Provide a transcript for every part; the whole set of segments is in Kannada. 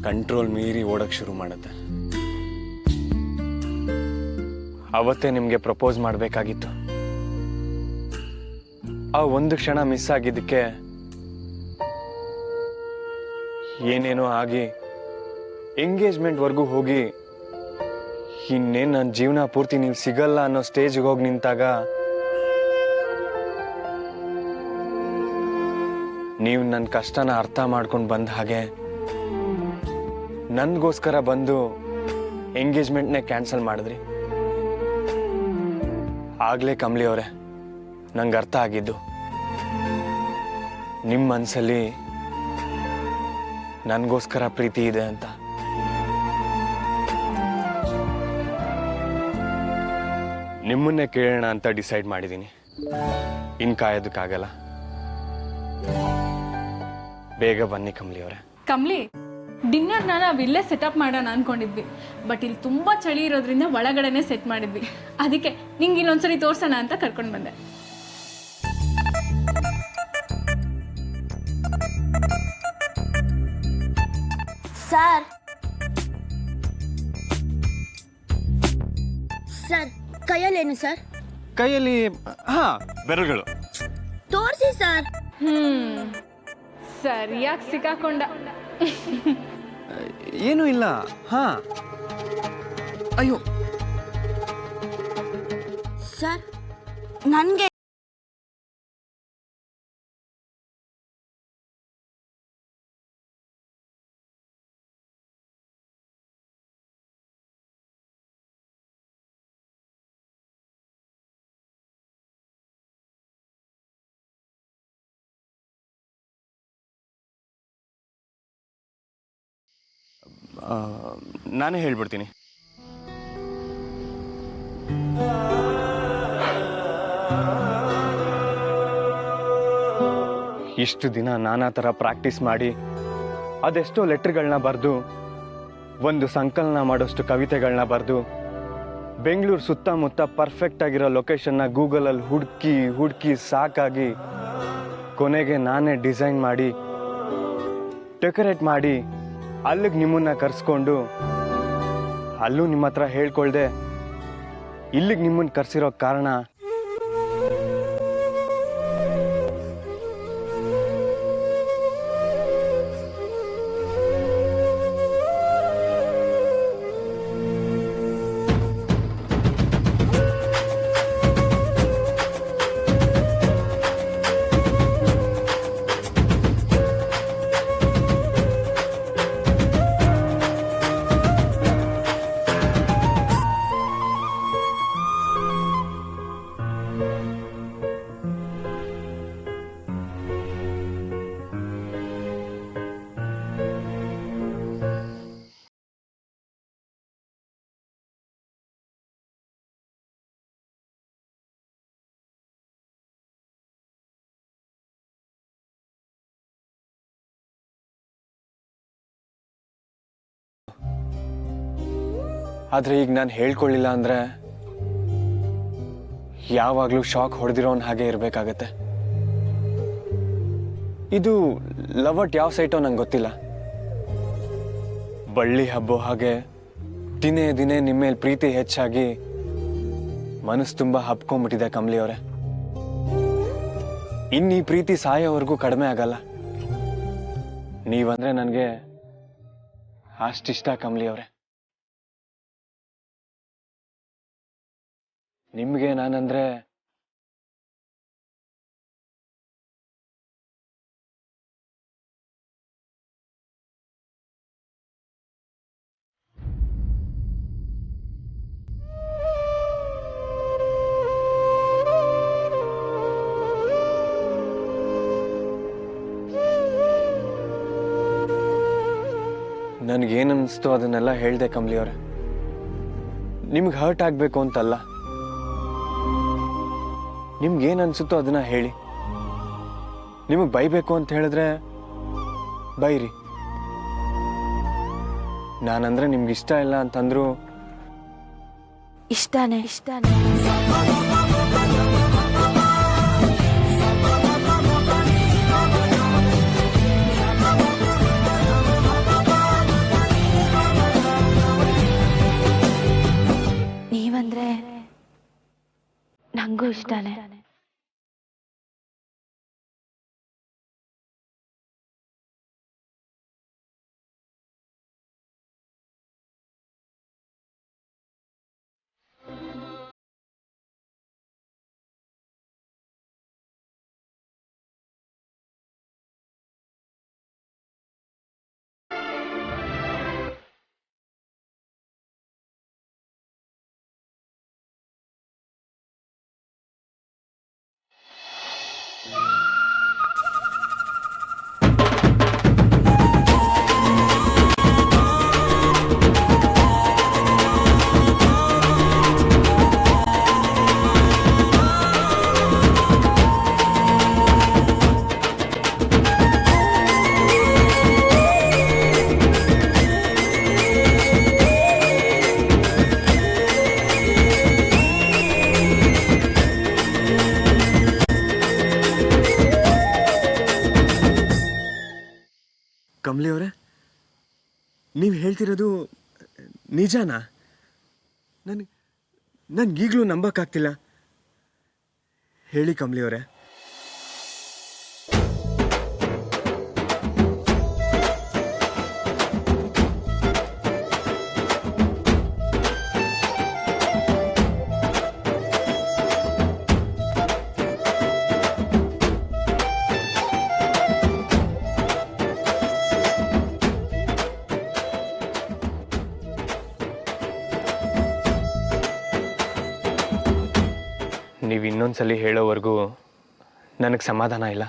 ಕಂಟ್ರೋಲ್ ಮೀರಿ ಓಡಕ್ಕೆ ಶುರು ಮಾಡುತ್ತೆ. ಅವತ್ತೇ ನಿಮಗೆ ಪ್ರಪೋಸ್ ಮಾಡಬೇಕಾಗಿತ್ತು. ಆ ಒಂದು ಕ್ಷಣ ಮಿಸ್ ಆಗಿದ್ದಕ್ಕೆ ಏನೇನೋ ಆಗಿ ಎಂಗೇಜ್ಮೆಂಟ್ವರೆಗೂ ಹೋಗಿ ಇನ್ನೇನು ನನ್ನ ಜೀವನ ಪೂರ್ತಿ ನೀವು ಸಿಗಲ್ಲ ಅನ್ನೋ ಸ್ಟೇಜ್ಗೆ ಹೋಗಿ ನಿಂತಾಗ ನೀವು ನನ್ನ ಕಷ್ಟನ ಅರ್ಥ ಮಾಡ್ಕೊಂಡು ಬಂದ ಹಾಗೆ ನನಗೋಸ್ಕರ ಬಂದು ಎಂಗೇಜ್ಮೆಂಟ್ನೇ ಕ್ಯಾನ್ಸಲ್ ಮಾಡಿದ್ರಿ. ಆಗ್ಲೇ ಕಮಲಿ ಅವರೇ ನಂಗೆ ಅರ್ಥ ಆಗಿದ್ದು ನಿಮ್ಮ ಮನಸ್ಸಲ್ಲಿ ನನಗೋಸ್ಕರ ಪ್ರೀತಿ ಇದೆ ಅಂತ. ನಿಮ್ಮನ್ನೇ ಕೇಳೋಣ ಅಂತ ಡಿಸೈಡ್ ಮಾಡಿದ್ದೀನಿ. ಇನ್ ಕಾಯೋದಕ್ಕಾಗಲ್ಲ. ಬೇಗ ಬನ್ನಿ ಕಮಲಿ ಅವರೇ. ಕಮಲಿ, ಡಿನ್ನರ್ನ ನಾವು ಇಲ್ಲೇ ಸೆಟಪ್ ಮಾಡೋಣ ಅನ್ಕೊಂಡಿದ್ವಿ. ಬಟ್ ಇಲ್ಲಿ ತುಂಬ ಚಳಿ ಇರೋದ್ರಿಂದ ಒಳಗಡೆನೆ ಸೆಟ್ ಮಾಡಿದ್ವಿ. ಅದಕ್ಕೆ ನಿಂಗೆ ಇಲ್ಲೊಂದ್ಸರಿ ತೋರ್ಸೋಣ ಅಂತ ಕರ್ಕೊಂಡು ಬಂದೆ. ಸರ್ ಸರ್ ಕೈಯಲ್ಲೇನು ಸರ್? ಕೈಯಲ್ಲಿ ಬೆರಳುಗಳು. ತೋರಿಸಿ ಸರ್. ಸರಿಯಾಗಿ ಸಿಕ್ಕಾಕೊಂಡ. ಏನೂ ಇಲ್ಲ. ಅಯ್ಯೋ ಸರ್ ನನಗೆ ನಾನೇ ಹೇಳ್ಬಿಡ್ತೀನಿ. ಇಷ್ಟು ದಿನ ನಾನಾ ಥರ ಪ್ರಾಕ್ಟೀಸ್ ಮಾಡಿ ಅದೆಷ್ಟೋ ಲೆಟ್ರ್ಗಳನ್ನ ಬರೆದು ಒಂದು ಸಂಕಲನ ಮಾಡೋಷ್ಟು ಕವಿತೆಗಳನ್ನ ಬರೆದು ಬೆಂಗಳೂರು ಸುತ್ತಮುತ್ತ ಪರ್ಫೆಕ್ಟ್ ಆಗಿರೋ ಲೊಕೇಶನ್ನ ಗೂಗಲಲ್ಲಿ ಹುಡುಕಿ ಸಾಕಾಗಿ ಕೊನೆಗೆ ನಾನೇ ಡಿಸೈನ್ ಮಾಡಿ ಡೆಕೋರೇಟ್ ಮಾಡಿ ಅಲ್ಲಿಗೆ ನಿಮ್ಮನ್ನ ಕರೆಸ್ಕೊಂಡು ಅಲ್ಲೂ ನಿಮ್ಮ ಹತ್ರ ಹೇಳ್ಕೊಳ್ದೆ ಇಲ್ಲಿಗೆ ನಿಮ್ಮನ್ನ ಕರೆಸಿರೋ ಕಾರಣ ಆದರೆ ಈಗ ನಾನು ಹೇಳ್ಕೊಳ್ಳಿಲ್ಲ ಅಂದರೆ ಯಾವಾಗಲೂ ಶಾಕ್ ಹೊಡೆದಿರೋನ್ ಹಾಗೆ ಇರಬೇಕಾಗತ್ತೆ. ಇದು ಲವಟ್ ಯಾವ ಸೈಟೋ ನಂಗೆ ಗೊತ್ತಿಲ್ಲ. ಬಳ್ಳಿ ಹಬ್ಬೋ ಹಾಗೆ ದಿನೇ ದಿನೇ ನಿಮ್ಮ ಮೇಲೆ ಪ್ರೀತಿ ಹೆಚ್ಚಾಗಿ ಮನಸ್ಸು ತುಂಬ ಹಬ್ಕೊಂಡ್ಬಿಟ್ಟಿದೆ ಕಮಲಿ ಅವರೇ. ಇನ್ನೀ ಪ್ರೀತಿ ಸಾಯೋವರೆಗೂ ಕಡಿಮೆ ಆಗಲ್ಲ. ನೀವಂದ್ರೆ ನನಗೆ ಅಷ್ಟಿಷ್ಟ ಕಮಲಿ ಅವರೇ. ನಿಮ್ಗೆ ನಾನಂದ್ರೆ ನನಗೇನನ್ನಿಸ್ತೋ ಅದನ್ನೆಲ್ಲ ಹೇಳ್ದೆ ಕಮಲಿ ಅವರೇ. ನಿಮ್ಗೆ ಹರ್ಟ್ ಆಗಬೇಕು ಅಂತಲ್ಲ, ನಿಮ್ಗೇನು ಅನ್ಸುತ್ತೋ ಅದನ್ನ ಹೇಳಿ. ನಿಮಗೆ ಬೈಬೇಕು ಅಂತ ಹೇಳಿದ್ರೆ ಬೈರಿ. ನಾನಂದ್ರೆ ನಿಮ್ಗೆ ಇಷ್ಟ ಇಲ್ಲ ಅಂತಂದ್ರು ಇಷ್ಟನೇ. ನಂಗೂ ಇಷ್ಟನೇ. ಕಮಲಿ ಅವರೇ, ನೀವು ಹೇಳ್ತಿರೋದು ನಿಜನಾ? ನನಗೀಗಲೂ ನಂಬಕ್ಕಾಗ್ತಿಲ್ಲ. ಹೇಳಿ ಕಮಲಿ ಅವರೇ. ನೀವು ಇನ್ನೊಂದ್ಸಲಿ ಹೇಳೋವರೆಗೂ ನನಗೆ ಸಮಾಧಾನ ಇಲ್ಲ.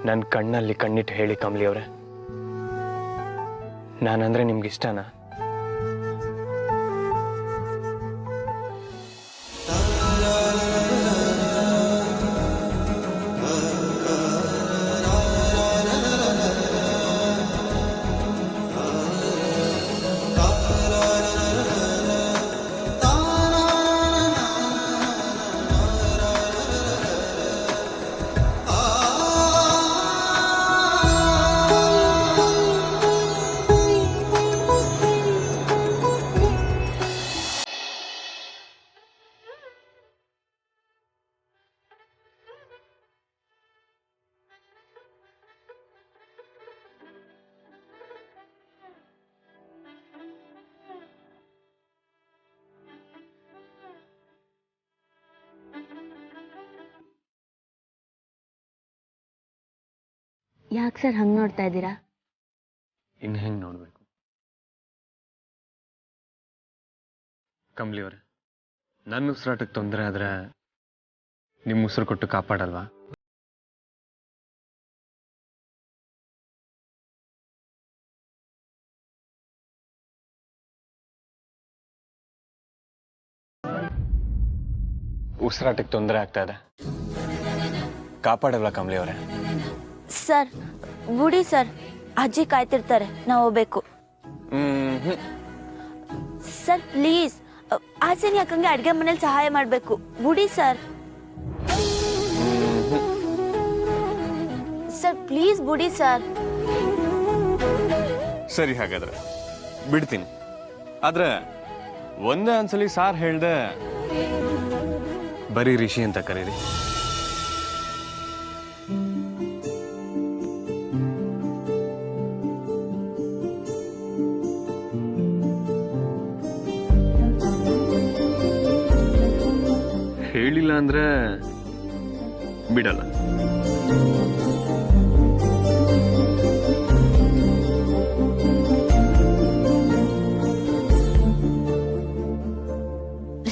ನನ್ನ ಕಣ್ಣಲ್ಲಿ ಕಣ್ಣಿಟ್ಟು ಹೇಳಿ ಕಮಲಿ ಅವರೇ, ನಾನಂದ್ರೆ ನಿಮ್ಗೆ ಇಷ್ಟನಾ? ಯಾಕೆ ಸರ್ ಹಂಗೆ ನೋಡ್ತಾ ಇದ್ದೀರಾ? ಇನ್ನು ಹೆಂಗೆ ನೋಡಬೇಕು ಕಮಲಿ ಅವರೇ? ನನ್ನ ಉಸಿರಾಟಕ್ಕೆ ತೊಂದರೆ ಆದರೆ ನಿಮ್ಮ ಉಸಿರು ಕೊಟ್ಟು ಕಾಪಾಡಲ್ವಾ? ಉಸಿರಾಟಕ್ಕೆ ತೊಂದರೆ ಆಗ್ತಾ ಇದೆ, ಕಾಪಾಡಲ್ವಾ ಕಮಲಿ ಅವರೇ? ಸರ್ ಬುಡಿ ಸರ್, ಅಜ್ಜಿ ಕಾಯ್ತಿರ್ತಾರೆ, ನಾವು ಹೋಗ್ಬೇಕು. ಸರ್ ಪ್ಲೀಸ್, ಆಚೆನಿ ಅಕ್ಕಂಗೆ ಅಡುಗೆ ಮನೇಲಿ ಸಹಾಯ ಮಾಡಬೇಕು. ಬುಡಿ ಸರ್. ಸರ್ ಪ್ಲೀಸ್ ಬುಡಿ ಸರ್. ಸರಿ, ಹಾಗಾದ್ರೆ ಬಿಡ್ತೀನಿ. ಆದ್ರೆ ಒಂದೇ ಒಂದ್ಸಲಿ ಸಾರ್ ಹೇಳ್ದೆ ಬರೀ ರಿಷಿ ಅಂತ ಕರೀರಿ. ಹೇಳಿಲ್ಲ ಅಂದ್ರೆ ಬಿಡಲ್ಲ.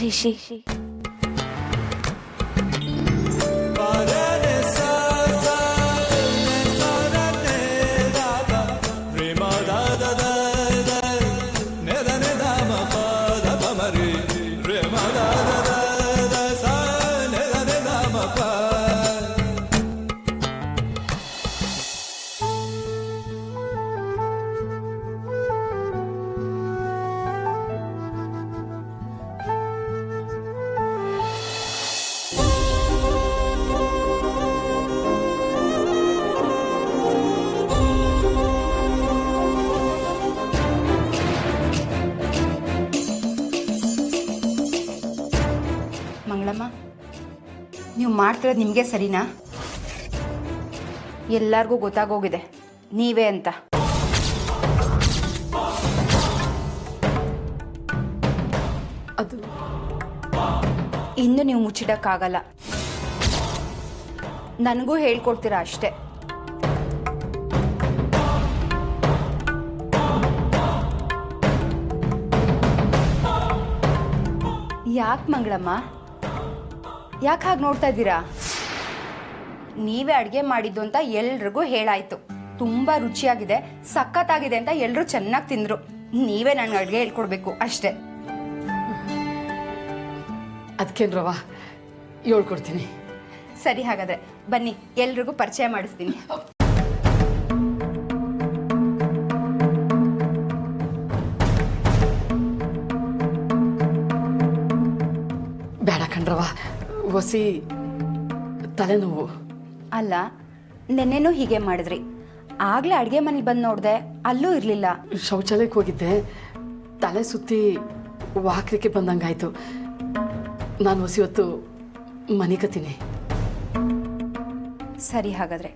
ರಿಷಿ, ನೀವು ಮಾಡ್ತಿರೋದು ನಿಮಗೆ ಸರಿನಾ? ಎಲ್ಲರಿಗೂ ಗೊತ್ತಾಗೋಗಿದೆ ನೀವೇ ಅಂತ. ಅದು ಇನ್ನು ನೀವು ಮುಚ್ಚಿಡಕ್ಕಾಗಲ್ಲ. ನನಗೂ ಹೇಳ್ಕೊಡ್ತೀರಾ ಅಷ್ಟೇ. ಯಾಕೆ ಮಂಗಳಮ್ಮ, ಯಾಕೆ ಹಾಗೆ ನೋಡ್ತಾ ಇದ್ದೀರಾ? ನೀವೇ ಅಡುಗೆ ಮಾಡಿದ್ದು ಅಂತ ಎಲ್ರಿಗೂ ಹೇಳಾಯ್ತು. ತುಂಬ ರುಚಿಯಾಗಿದೆ, ಸಖತ್ತಾಗಿದೆ ಅಂತ ಎಲ್ಲರೂ ಚೆನ್ನಾಗಿ ತಿಂದರು. ನೀವೇ ನನಗೆ ಅಡುಗೆ ಹೇಳ್ಕೊಡ್ಬೇಕು ಅಷ್ಟೇ. ಅದಕ್ಕೇನು ರವ, ಹೇಳ್ಕೊಡ್ತೀನಿ. ಸರಿ, ಹಾಗಾದರೆ ಬನ್ನಿ ಎಲ್ರಿಗೂ ಪರಿಚಯ ಮಾಡಿಸ್ತೀನಿ. ಬೇಡ ಕಣ್ರವ, ಹೊಸಿ ತಲೆನೋವು. ಅಲ್ಲ, ನೆನ್ನೆನೂ ಹೀಗೆ ಮಾಡಿದ್ರಿ. ಆಗಲೇ ಅಡುಗೆ ಮನೇಲಿ ಬಂದು ನೋಡಿದೆ, ಅಲ್ಲೂ ಇರಲಿಲ್ಲ. ಶೌಚಾಲಯಕ್ಕೆ ಹೋಗಿದ್ದೆ, ತಲೆ ಸುತ್ತಿ ವಾಕ್ರಿಕೆ ಬಂದಂಗಾಯ್ತು. ನಾನು ಹೊಸಿ ಹೊತ್ತು ಮನಿಕತೀನಿ. ಸರಿ, ಹಾಗಾದರೆ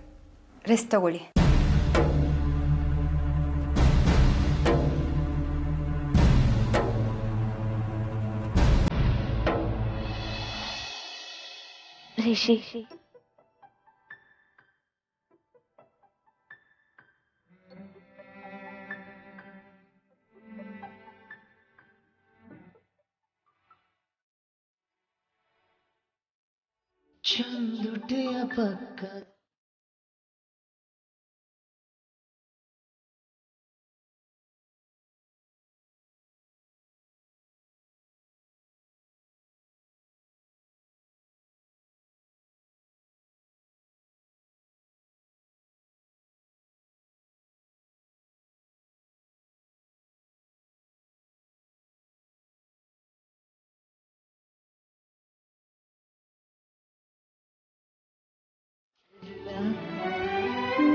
ರೆಸ್ಟ್ ತಗೊಳ್ಳಿ. ರಿಷಿ, ಚಂದುಟಿಯ ಪಕ್ಕ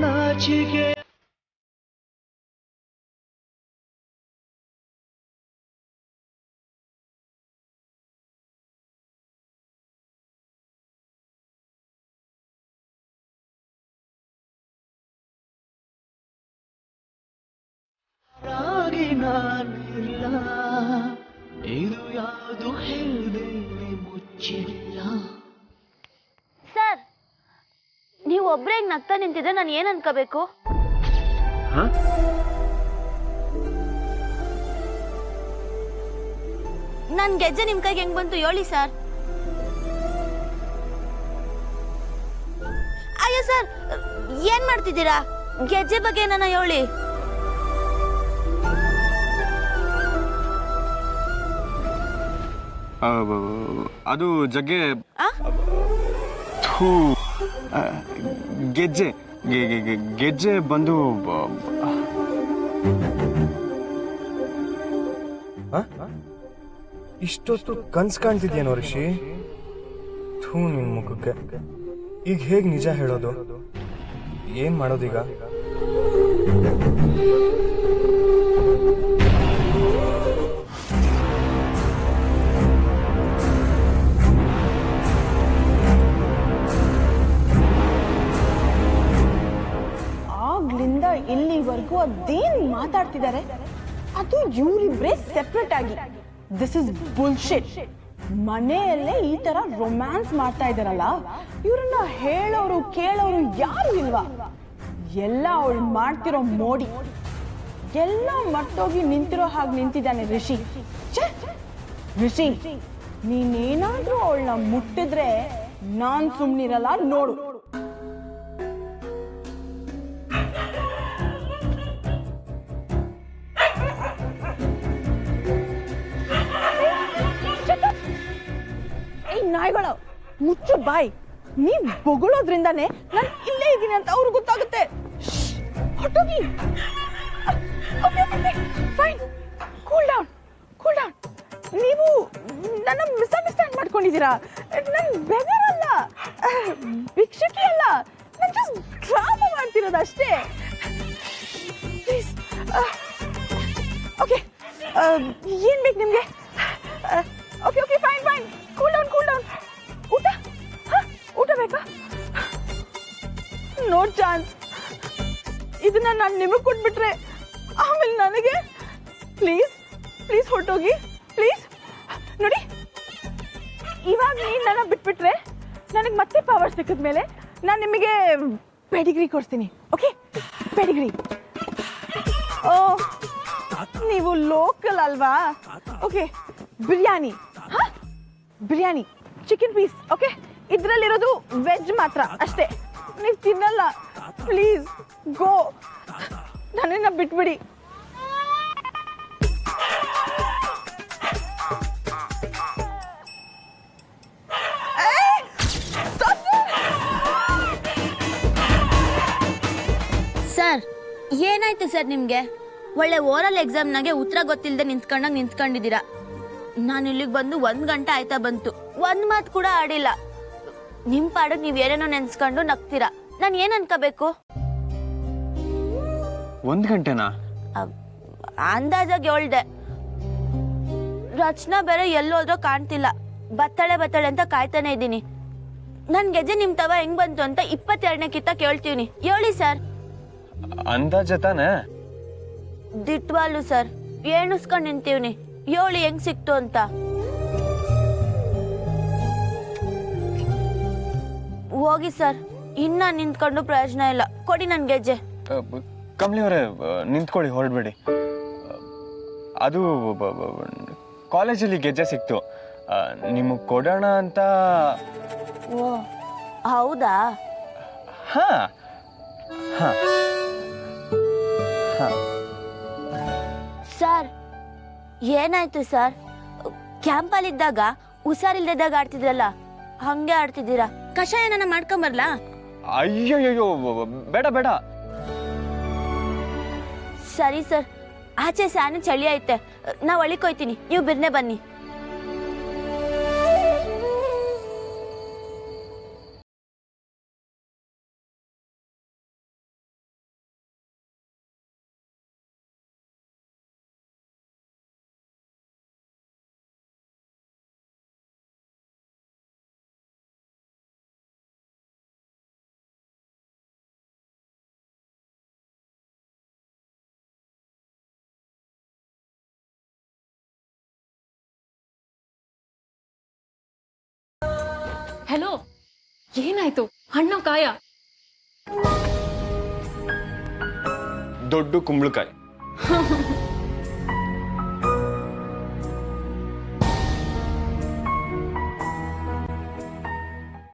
ನಾಚಿಕೆ ರಾಗಿ ನಾನಿಲ್ಲ, ಇದು ಯಾವುದು ಹೇಳ್ದೇನೆ ಮುಚ್ಚಿಲ್ಲ. ಸರ್, ನೀವು ಒಬ್ಬರೇ ಹಿಂಗೆ ನಗ್ತಾ ನಿಂತಿದ್ರೆ ನಾನು ಏನು ಅನ್ಕೋಬೇಕು? ನನ್ನ ಗೆಜ್ಜೆ ನಿಮ್ಮ ಕೈಗೆ ಹೆಂಗ್ ಬಂತು ಹೇಳಿ ಸರ್. ಅಯ್ಯೋ ಸರ್, ಏನ್ ಮಾಡ್ತಿದ್ದೀರಾ? ಗೆಜ್ಜೆ ಬಗ್ಗೆ ನನ್ನ ಹೇಳಿ. ಅದು ಜಗ್ಗೆ ಥೂ, ಗೆಜ್ಜೆ ಗೆಜ್ಜೆ ಬಂದು ಇಷ್ಟೊತ್ತು ಕನ್ಸ್ ಕಾಣ್ತಿದ್ಯೇನೋ ರಿಷಿ? ಥೂ ನಿನ್ ಮುಖಕ್ಕೆ. ಈಗ ಹೇಗ್ ನಿಜ ಹೇಳೋದು? ಏನ್ ಮಾಡೋದೀಗ? ಆಗ್ಲಿಂದ ಇಲ್ಲಿವರೆಗೂ ಅದೇನ್ ಮಾತಾಡ್ತಿದ್ದಾರೆ, ಅದು ಇವರಿಬ್ರೇ ಸೆಪರೇಟ್ ಆಗಿ. This is bullshit. ಮನೆಯಲ್ಲೇ ಈ ತರ ರೊಮ್ಯಾನ್ಸ್ ಮಾಡ್ತಾ ಇದಾರಲ್ಲ, ಇವ್ರನ್ನ ಹೇಳೋರು ಕೇಳೋರು ಯಾರು ಇಲ್ವಾ? ಎಲ್ಲ ಅವಳು ಮಾಡ್ತಿರೋ ಮೋಡಿ. ಎಲ್ಲ ಮಟ್ಟೋಗಿ ನಿಂತಿರೋ ಹಾಗೆ ನಿಂತಿದ್ದಾನೆ ರಿಷಿ. ಛೆ! ರಿಷಿ, ನೀನೇನಾದ್ರೂ ಅವಳನ್ನ ಮುಟ್ಟಿದ್ರೆ ನಾನ್ ಸುಮ್ನಿರಲ್ಲ, ನೋಡು. ನಾಯಿಗಳು, ಮುಚ್ಚು ಬಾಯ್. ನೀವ್ ಬೊಗಳೋದ್ರಿಂದಾನೆ ನಾನು ಇಲ್ಲೇ ಇದ್ದೀನಿ ಅಂತ ಅವ್ರಿಗೆ ಗೊತ್ತಾಗುತ್ತೆ. ಹೊಟ್ಟೋಗಿ. Fine, cool down, cool down. ನೀವು ನನ್ನ ಮಿಸ್ಅಂಡರ್ಸ್ಟ್ಯಾಂಡ್ ಮಾಡ್ಕೊಂಡಿದ್ದೀರಾ. ನನ್ ಬೆದರ್ ಅಲ್ಲ, ಭಿಕ್ಷುಕಿ ಅಲ್ಲ, ನಾನು ಜಸ್ಟ್ ಡ್ರಾಮಾ ಮಾಡ್ತಿರೋದು ಅಷ್ಟೇ. ಪ್ಲೀಸ್. ಓಕೆ, ಏನ್ ಬೇಕು ನಿಮ್ಗೆ? Okay okay, fine fine, cool down cool down. ಊಟ ನೋ ಚಾನ್ಸ್. ಇದನ್ನ ನಾನು ನಿಮಗೆ ಕೊಟ್ಬಿಟ್ರೆ ಆಮೇಲೆ ನನಗೆ ಪ್ಲೀಸ್ ಪ್ಲೀಸ್ ಹೊರಟೋಗಿ ಪ್ಲೀಸ್. ನೋಡಿ, ಇವಾಗ ನೀನು ನನ್ನ ಬಿಟ್ಬಿಟ್ರೆ ನನಗೆ ಮತ್ತೆ ಪವರ್ ಸಿಕ್ಕಿದ್ಮೇಲೆ ನಾನು ನಿಮಗೆ ಪೆಡಿಗ್ರಿ ಕೊಡ್ತೀನಿ. Okay, Pedigree. ಓ, ನೀವು ಲೋಕಲ್ ಅಲ್ವಾ? ಓಕೆ, ಬಿರಿಯಾನಿ. ಹಾಂ, ಬಿರಿಯಾನಿ ಚಿಕನ್ ಪೀಸ್. ಓಕೆ, ಇದರಲ್ಲಿರೋದು ವೆಜ್ ಮಾತ್ರ ಅಷ್ಟೇ, ನೀವು ತಿನ್ನಲ್ಲ. ಪ್ಲೀಸ್ ಗೋ, ನನ್ನನ್ನು ಬಿಟ್ಬಿಡಿ. ಸರ್, ಏನಾಯ್ತು ಸರ್ ನಿಮಗೆ? ಒಳ್ಳೆ ಓರಲ್ ಎಕ್ಸಾಮ್ನಾಗೆ ಉತ್ತರ ಗೊತ್ತಿಲ್ಲದೆ ನಿಂತ್ಕೊಂಡಿದ್ದೀರಾ. ನಾನು ಇಲ್ಲಿಗೆ ಬಂದು 1 ಗಂಟೆ ಆಯ್ತಾ ಬಂತು, 1 ಮಾತು ಕೂಡ ಆಡಿಲ್ಲ. ನಿಮ್ಮ ಪಾಡಕ್ಕೆ ನೀವು ಏನೇನೋ ನೆನ್ಸ್ಕೊಂಡು ನಗ್ತೀರಾ. ನಾನು ಏನು ಅನ್ಕೋಬೇಕು? 1 ಗಂಟೆನಾ? ಅಂದಾಜಾಗಿ ಹೇಳ್ದೆ. ರಚನಾ ಬೇರೆ ಎಲ್ಲೋದ್ರೂ ಕಾಣ್ತಿಲ್ಲ. ಬತ್ತಾಳೆ ಅಂತ ಕಾಯ್ತಾನೆ ಇದ್ದೀನಿ. ನನ್ನ ಗೆಜ್ಜೆ ನಿಮ್ಮ ತವ ಹೆಂಗ್ ಬಂತು ಅಂತ 22ನೇ ಕಿತ್ತ ಕೇಳ್ತೀವಿ. ಹೇಳಿ ಸರ್. ಅಂದಾಜ ತಾನೆ? ದಿಟ್ವಾಲು ಸರ್, ಏಣಿಸ್ಕೊಂಡು ನಿಂತೀವ್ನಿ. ಹೇಳಿ ಹೆಂಗ್ ಸಿಕ್ತು ಅಂತ. ಹೋಗಿ ಸರ್, ಇನ್ನ ನಿಂತ್ಕೊಂಡು ಪ್ರಯೋಜನ ಇಲ್ಲ. ಕೊಡಿ ನನ್ ಗೆಜ್ಜೆ. ಕಮಲಿ ಅವರೇ, ನಿಂತ್ಕೊಳ್ಳಿ, ಹೊರಡ್ಬೇಡಿ. ಅದು ಕಾಲೇಜಲ್ಲಿ ಗೆಜ್ಜೆ ಸಿಕ್ತು, ನಿಮಗೆ ಕೊಡೋಣ ಅಂತ. ಓ, ಹೌದಾ? ಹಾ ಹಾ ಹಾ. ಸರ್, ಏನಾಯ್ತು ಸರ್? ಕ್ಯಾಂಪಲ್ಲಿದ್ದಾಗ ಹುಷಾರಿಲ್ದಾಗ ಆಡ್ತಿದ್ರಲ್ಲ, ಹಂಗೆ ಆಡ್ತಿದ್ದೀರಾ. ಕಷಾಯನ ಮಾಡ್ಕೊಂಬರ್ಲಾ? ಅಯ್ಯಯ್ಯೋ, ಬೇಡ ಬೇಡ. ಸರಿ ಸರ್, ಆಚೆ ಸ್ಯಾನು ಚಳಿ ಐತೆ, ನಾ ಒಳಿಕ್ ಹೋಯ್ತೀನಿ, ನೀವು ಬಿರ್ನೆ ಬನ್ನಿ. ಹೆಲೋ, ಏನಾಯ್ತು? ಹಣ್ಣು ಕಾಯ? ದೊಡ್ಡ ಕುಂಬಳಕಾಯಿ.